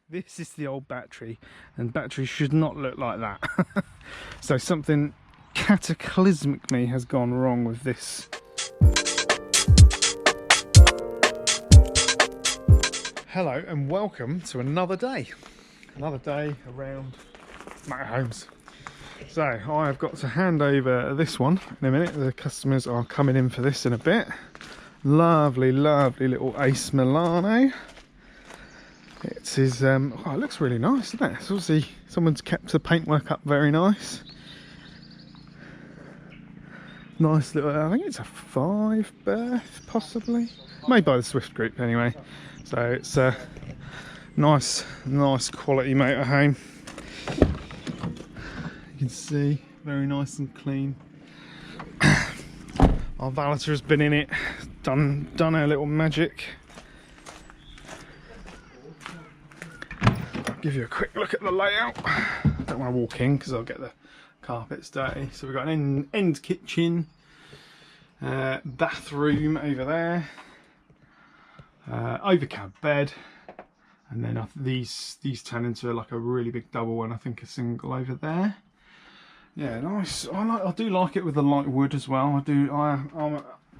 This is the old battery, and batteries should not look like that. So something cataclysmically has gone wrong with this. Hello and welcome to another day around motorhomes. So I have got to hand over this one in a minute. The customers are coming in for this in a bit. Lovely little Ace Milano. It is oh, it looks really nice, doesn't it? It's obviously someone's kept the paintwork up very nice. Nice little, I think it's a 5 berth possibly, made by the Swift group anyway. So it's a nice quality motorhome. You can see, very nice and clean. Our valeter has been in it, done our little magic. I'll give you a quick look at the layout. I don't want to walk in because I'll get the carpets dirty. So we've got an end kitchen, bathroom over there, overcab bed, and then these turn into like a really big double, and I think a single over there. Yeah, nice. I do like it with the light wood as well.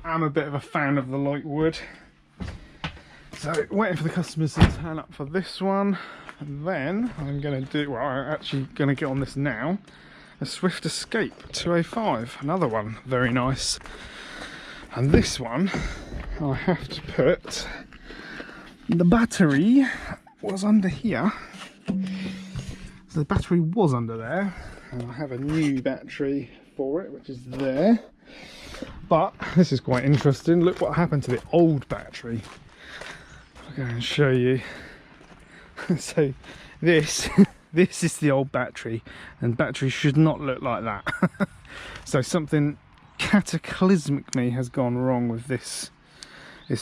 I'm a bit of a fan of the light wood. So waiting for the customers to turn up for this one, and then I'm going to do, well, I'm actually going to get on this now. A Swift Escape 205, another one, very nice. And this one, I have to put, the battery was under here. So the battery was under there, and I have a new battery for it, which is there. But this is quite interesting. Look what happened to the old battery. I'll go and show you. So this is the old battery, and batteries should not look like that. So something cataclysmically has gone wrong with this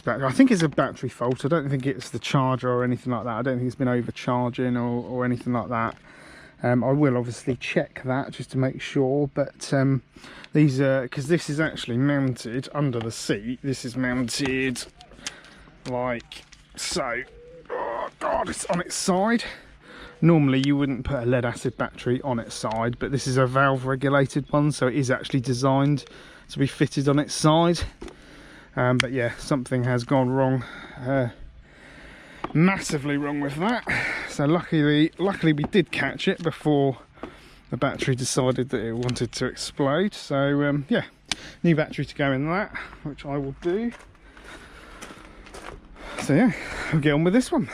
battery. I think it's a battery fault. I don't think it's the charger or anything like that. I don't think it's been overcharging or anything like that. I will obviously check that just to make sure, but these are, because this is actually mounted under the seat. This is mounted like so. Oh god, it's on its side. Normally you wouldn't put a lead acid battery on its side, but this is a valve regulated one, so it is actually designed to be fitted on its side. But yeah, something has gone wrong, massively wrong with that. So luckily we did catch it before the battery decided that it wanted to explode. So yeah, new battery to go in that, which I will do. So yeah, we'll get on with this one.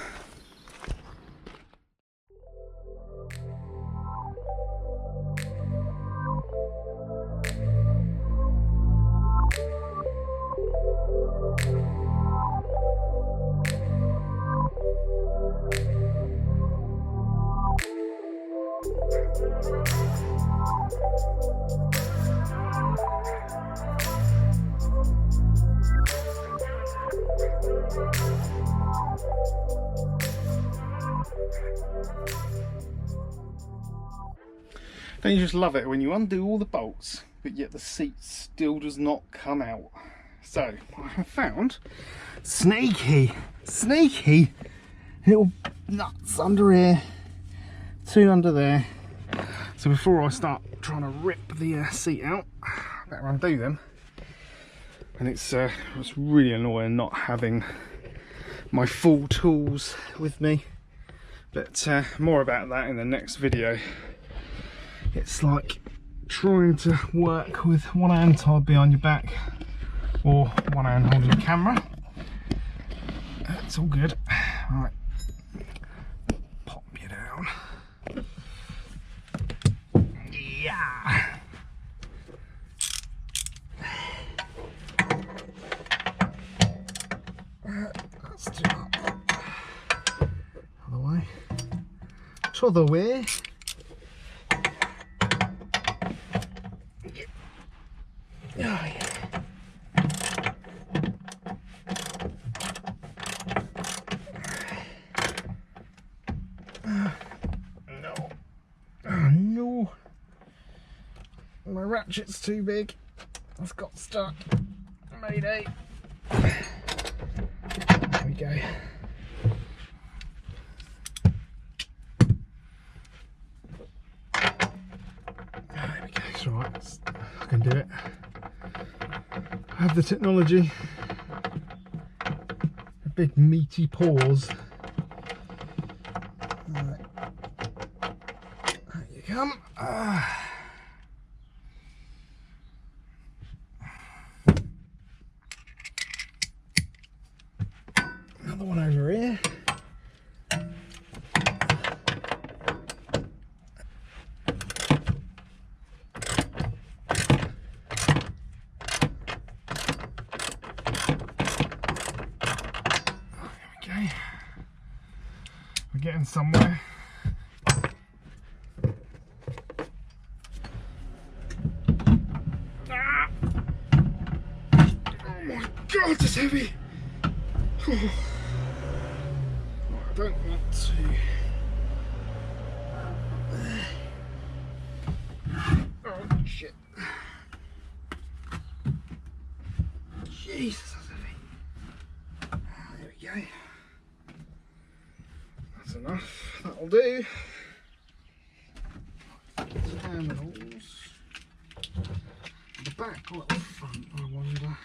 Don't you just love it when you undo all the bolts, but yet the seat still does not come out? So I have found sneaky little nuts under here, 2 under there. So before I start trying to rip the seat out, I better undo them. And it's really annoying not having my full tools with me, but more about that in the next video. It's like trying to work with one hand tied behind your back or one hand holding the camera. It's all good. Right, pop you down. Yeah. Let's do that. Other way. T'other way. Oh, yeah. No. Oh no. My ratchet's too big. It's got stuck. Mayday. There we go. Right, I can do it. I have the technology. A big meaty pause. Right. There you come. Another one over here. We're getting somewhere. Ah! Oh my god, it's heavy! Oh. I don't want to. Oh shit. Jesus, that's heavy. There we go. That's enough, that'll do. Terminals. The back or at the front, I wonder.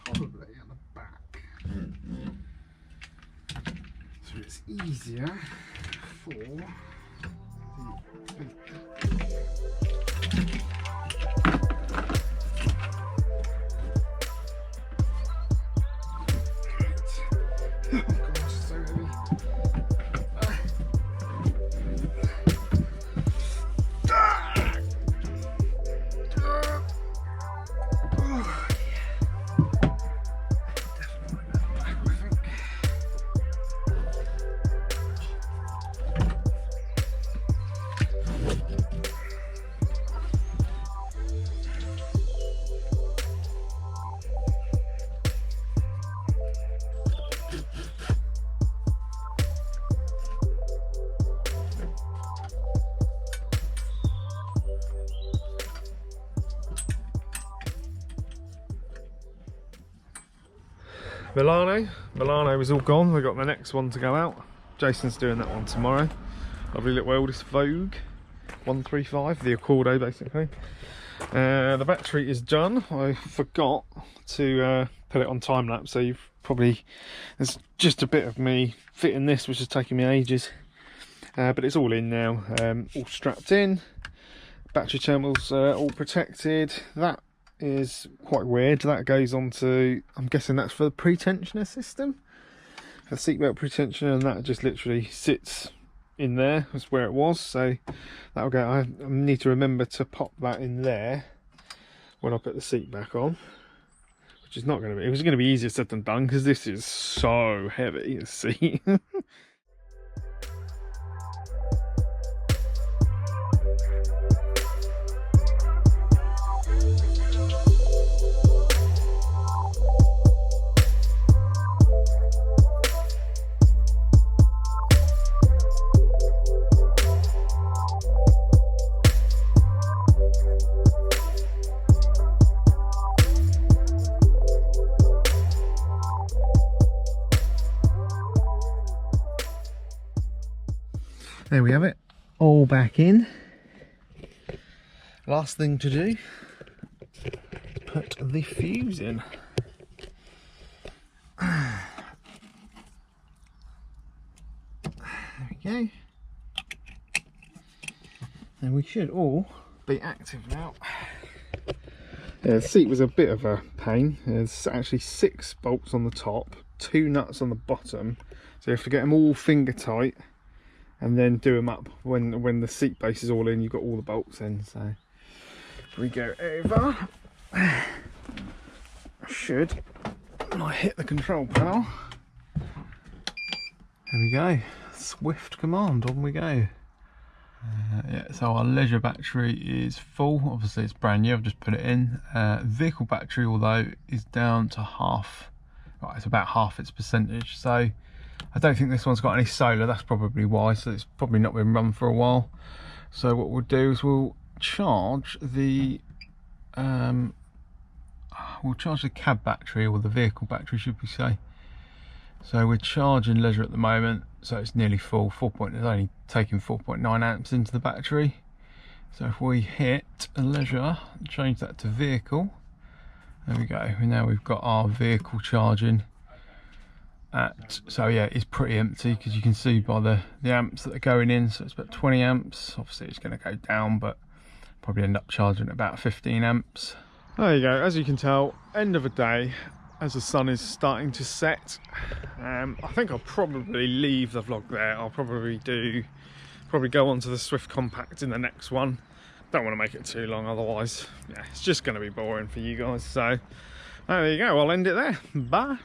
Probably at the back. So it's easier for the Milano is all gone. We've got the next one to go out. Jason's doing that one tomorrow. Lovely little Eldest Vogue 135, the Accordo basically. The battery is done. I forgot to put it on time lapse, so you've probably, there's just a bit of me fitting this which is taking me ages, but it's all in now, all strapped in. Battery terminals all protected. That is quite weird. That goes on to, I'm guessing that's for the pre-tensioner system, for the seatbelt pre-tensioner, and that just literally sits in there. That's where it was, so that'll go. I need to remember to pop that in there when I put the seat back on, which is not going to be, it was going to be easier said than done because this is so heavy, the seat. There we have it, all back in. Last thing to do, put the fuse in. There we go. And we should all be active now. Yeah, the seat was a bit of a pain. There's actually 6 bolts on the top, 2 nuts on the bottom, so you have to get them all finger tight and then do them up when the seat base is all in. You've got all the bolts in. So if we go over, I should, when I hit the control panel, there we go, Swift command, on we go. Yeah, so our leisure battery is full. Obviously it's brand new, I've just put it in. Vehicle battery, although, is down to half, right, it's about half its percentage, so I don't think this one's got any solar. That's probably why, so it's probably not been run for a while. So what we'll do is we'll charge the cab battery, or the vehicle battery should we say. So we're charging leisure at the moment, so it's nearly full. It's only taking 4.9 amps into the battery. So if we hit leisure, change that to vehicle, there we go. Now we've got our vehicle charging at, so yeah, it's pretty empty because you can see by the amps that are going in. So it's about 20 amps. Obviously it's going to go down, but probably end up charging at about 15 amps. There you go. As you can tell, end of the day, as the sun is starting to set. I think I'll probably leave the vlog there. I'll probably go on to the Swift Compact in the next one. Don't want to make it too long, otherwise, yeah, it's just going to be boring for you guys. So there you go. I'll end it there. Bye.